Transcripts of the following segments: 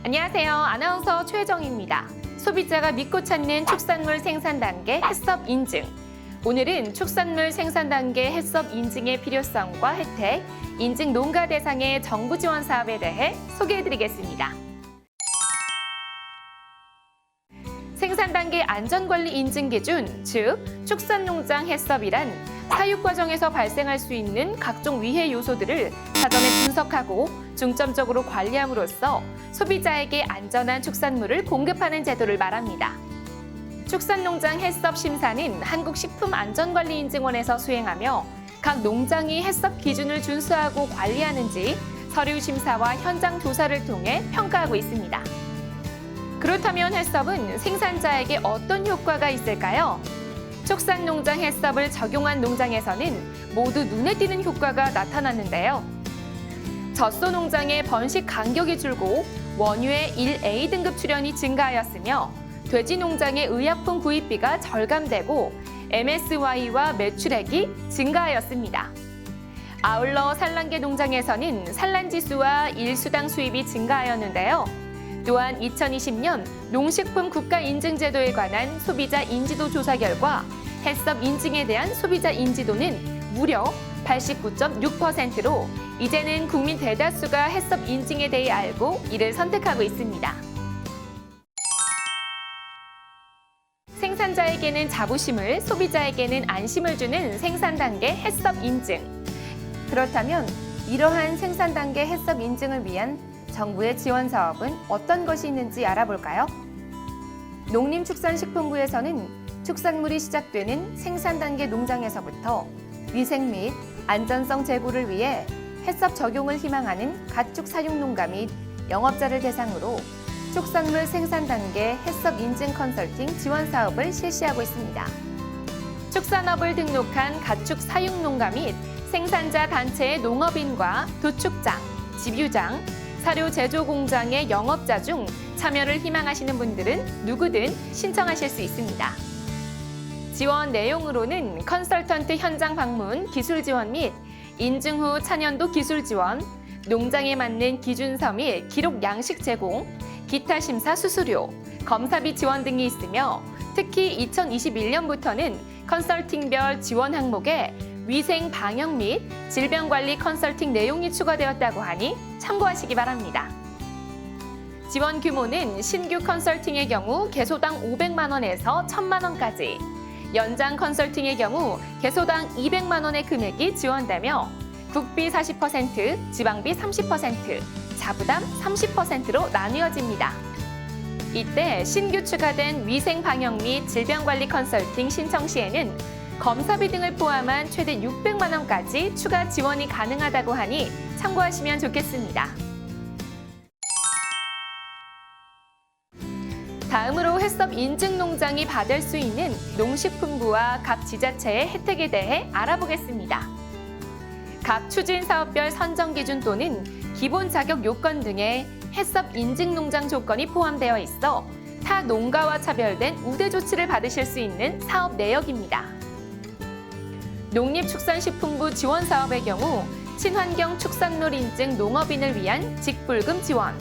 안녕하세요. 아나운서 최혜정입니다. 소비자가 믿고 찾는 축산물 생산 단계 해썹 인증. 오늘은 축산물 생산 단계 해썹 인증의 필요성과 혜택, 인증 농가 대상의 정부 지원 사업에 대해 소개해드리겠습니다. 생산 단계 안전관리 인증 기준, 즉 축산농장 해썹이란 사육 과정에서 발생할 수 있는 각종 위해 요소들을 사전에 분석하고 중점적으로 관리함으로써 소비자에게 안전한 축산물을 공급하는 제도를 말합니다. 축산농장 해썹 심사는 한국식품안전관리인증원에서 수행하며 각 농장이 해썹 기준을 준수하고 관리하는지 서류 심사와 현장 조사를 통해 평가하고 있습니다. 그렇다면 해썹은 생산자에게 어떤 효과가 있을까요? 축산농장 해썹을 적용한 농장에서는 모두 눈에 띄는 효과가 나타났는데요. 젖소 농장의 번식 간격이 줄고 원유의 1A 등급 출현이 증가하였으며 돼지 농장의 의약품 구입비가 절감되고 MSY와 매출액이 증가하였습니다. 아울러 산란계 농장에서는 산란지수와 일수당 수입이 증가하였는데요. 또한 2020년 농식품 국가인증제도에 관한 소비자 인지도 조사 결과 해썹 인증에 대한 소비자 인지도는 무려 89.6%로 이제는 국민 대다수가 해썹 인증에 대해 알고 이를 선택하고 있습니다. 생산자에게는 자부심을, 소비자에게는 안심을 주는 생산 단계 해썹 인증. 그렇다면 이러한 생산 단계 해썹 인증을 위한 정부의 지원 사업은 어떤 것이 있는지 알아볼까요? 농림축산식품부에서는 축산물이 시작되는 생산 단계 농장에서부터 위생 및 안전성 제고를 위해 해썹 적용을 희망하는 가축 사육 농가 및 영업자를 대상으로 축산물 생산 단계 해썹 인증 컨설팅 지원 사업을 실시하고 있습니다. 축산업을 등록한 가축 사육 농가 및 생산자 단체의 농업인과 도축장, 집유장, 사료 제조 공장의 영업자 중 참여를 희망하시는 분들은 누구든 신청하실 수 있습니다. 지원 내용으로는 컨설턴트 현장 방문, 기술 지원 및 인증 후 차년도 기술 지원, 농장에 맞는 기준서 및 기록 양식 제공, 기타 심사 수수료, 검사비 지원 등이 있으며 특히 2021년부터는 컨설팅별 지원 항목에 위생 방역 및 질병관리 컨설팅 내용이 추가되었다고 하니 참고하시기 바랍니다. 지원 규모는 신규 컨설팅의 경우 개소당 500만 원에서 1000만 원까지, 연장 컨설팅의 경우 개소당 200만 원의 금액이 지원되며 국비 40%, 지방비 30%, 자부담 30%로 나뉘어집니다. 이때 신규 추가된 위생 방역 및 질병관리 컨설팅 신청 시에는 검사비 등을 포함한 최대 600만 원까지 추가 지원이 가능하다고 하니 참고하시면 좋겠습니다. 다음으로 해썹 인증 농장이 받을 수 있는 농식품부와 각 지자체의 혜택에 대해 알아보겠습니다. 각 추진 사업별 선정 기준 또는 기본 자격 요건 등의 해썹 인증 농장 조건이 포함되어 있어 타 농가와 차별된 우대 조치를 받으실 수 있는 사업 내역입니다. 농림축산식품부 지원 사업의 경우 친환경 축산물 인증 농업인을 위한 직불금 지원,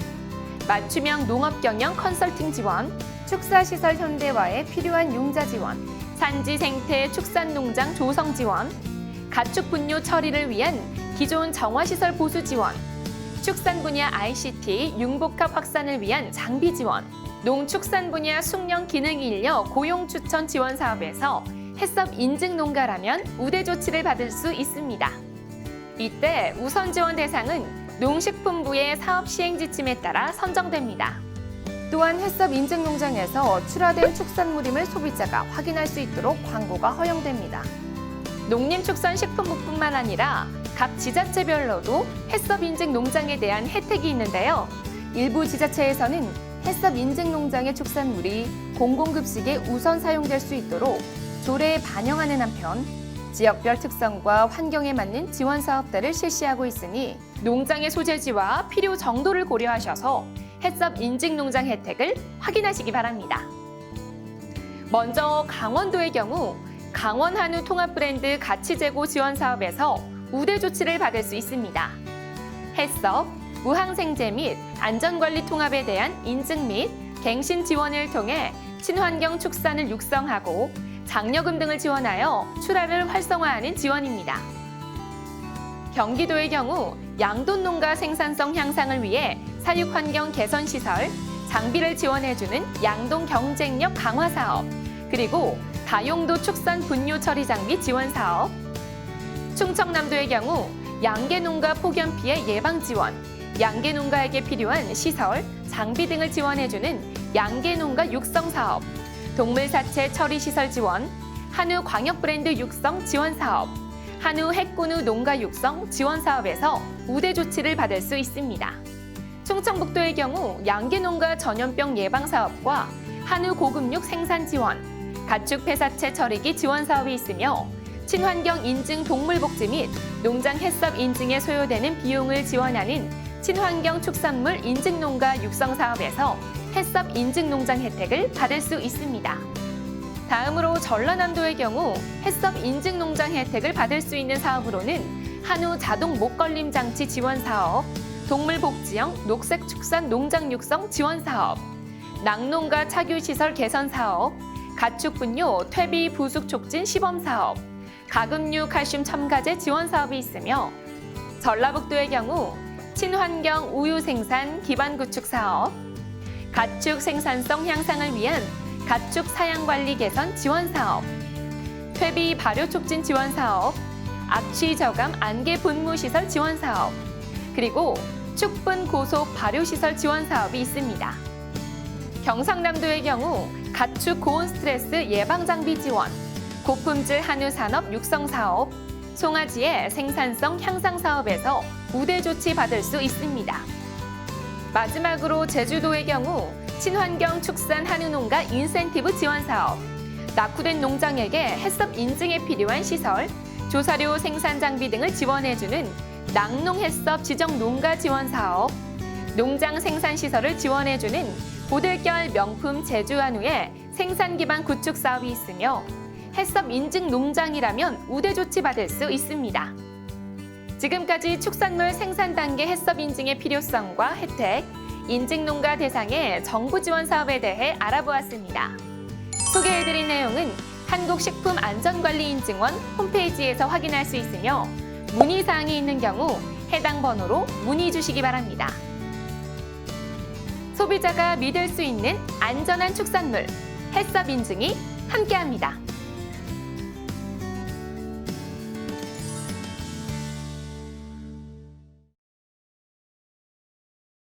맞춤형 농업경영 컨설팅 지원, 축사시설 현대화에 필요한 융자 지원, 산지 생태 축산농장 조성 지원, 가축 분뇨 처리를 위한 기존 정화시설 보수 지원, 축산 분야 ICT 융복합 확산을 위한 장비 지원, 농축산 분야 숙련 기능 인력 고용 추천 지원 사업에서 해썹 인증 농가라면 우대 조치를 받을 수 있습니다. 이때 우선 지원 대상은 농식품부의 사업 시행 지침에 따라 선정됩니다. 또한 해썹 인증 농장에서 출하된 축산물임을 소비자가 확인할 수 있도록 광고가 허용됩니다. 농림축산식품부뿐만 아니라 각 지자체별로도 해썹 인증 농장에 대한 혜택이 있는데요. 일부 지자체에서는 해썹 인증 농장의 축산물이 공공급식에 우선 사용될 수 있도록 조례에 반영하는 한편 지역별 특성과 환경에 맞는 지원 사업들을 실시하고 있으니 농장의 소재지와 필요 정도를 고려하셔서 해썹 인증 농장 혜택을 확인하시기 바랍니다. 먼저 강원도의 경우 강원 한우 통합 브랜드 가치 제고 지원 사업에서 우대 조치를 받을 수 있습니다. 해썹, 무항생제 및 안전관리 통합에 대한 인증 및 갱신 지원을 통해 친환경 축산을 육성하고 장려금 등을 지원하여 출하를 활성화하는 지원입니다. 경기도의 경우 양돈 농가 생산성 향상을 위해 사육환경 개선 시설, 장비를 지원해주는 양돈 경쟁력 강화 사업, 그리고 다용도 축산 분뇨 처리 장비 지원 사업, 충청남도의 경우 양계농가 폭염 피해 예방 지원, 양계농가에게 필요한 시설, 장비 등을 지원해주는 양계농가 육성 사업, 동물 사체 처리 시설 지원, 한우 광역 브랜드 육성 지원 사업, 한우 핵군우 농가 육성 지원 사업에서 우대 조치를 받을 수 있습니다. 충청북도의 경우 양계농가 전염병 예방 사업과 한우 고급육 생산 지원, 가축 폐사체 처리기 지원 사업이 있으며 친환경 인증 동물복지 및 농장 햇섭 인증에 소요되는 비용을 지원하는 친환경 축산물 인증농가 육성 사업에서 햇섭 인증 농장 혜택을 받을 수 있습니다. 다음으로 전라남도의 경우 햇섭 인증 농장 혜택을 받을 수 있는 사업으로는 한우 자동 목걸림 장치 지원 사업, 동물복지형 녹색 축산 농장 육성 지원 사업, 낙농가 착유시설 개선 사업, 가축 분뇨 퇴비 부숙 촉진 시범 사업, 가금류 칼슘 첨가제 지원 사업이 있으며 전라북도의 경우 친환경 우유 생산 기반 구축 사업, 가축 생산성 향상을 위한 가축 사양 관리 개선 지원 사업, 퇴비 발효 촉진 지원 사업, 악취 저감 안개 분무 시설 지원 사업, 그리고 축분 고속 발효 시설 지원 사업이 있습니다. 경상남도의 경우 가축 고온 스트레스 예방 장비 지원, 고품질 한우 산업 육성 사업, 송아지의 생산성 향상 사업에서 우대 조치 받을 수 있습니다. 마지막으로 제주도의 경우 친환경 축산 한우 농가 인센티브 지원 사업, 낙후된 농장에게 햇섭 인증에 필요한 시설, 조사료 생산 장비 등을 지원해주는 낙농 햇섭 지정 농가 지원 사업, 농장 생산 시설을 지원해주는 고들결 명품 제주 한우의 생산 기반 구축 사업이 있으며 햇섭 인증 농장이라면 우대 조치 받을 수 있습니다. 지금까지 축산물 생산 단계 햇섭 인증의 필요성과 혜택, 인증농가 대상의 정부 지원 사업에 대해 알아보았습니다. 소개해드린 내용은 한국식품안전관리인증원 홈페이지에서 확인할 수 있으며 문의사항이 있는 경우 해당 번호로 문의 주시기 바랍니다. 소비자가 믿을 수 있는 안전한 축산물, 햇섭 인증이 함께합니다.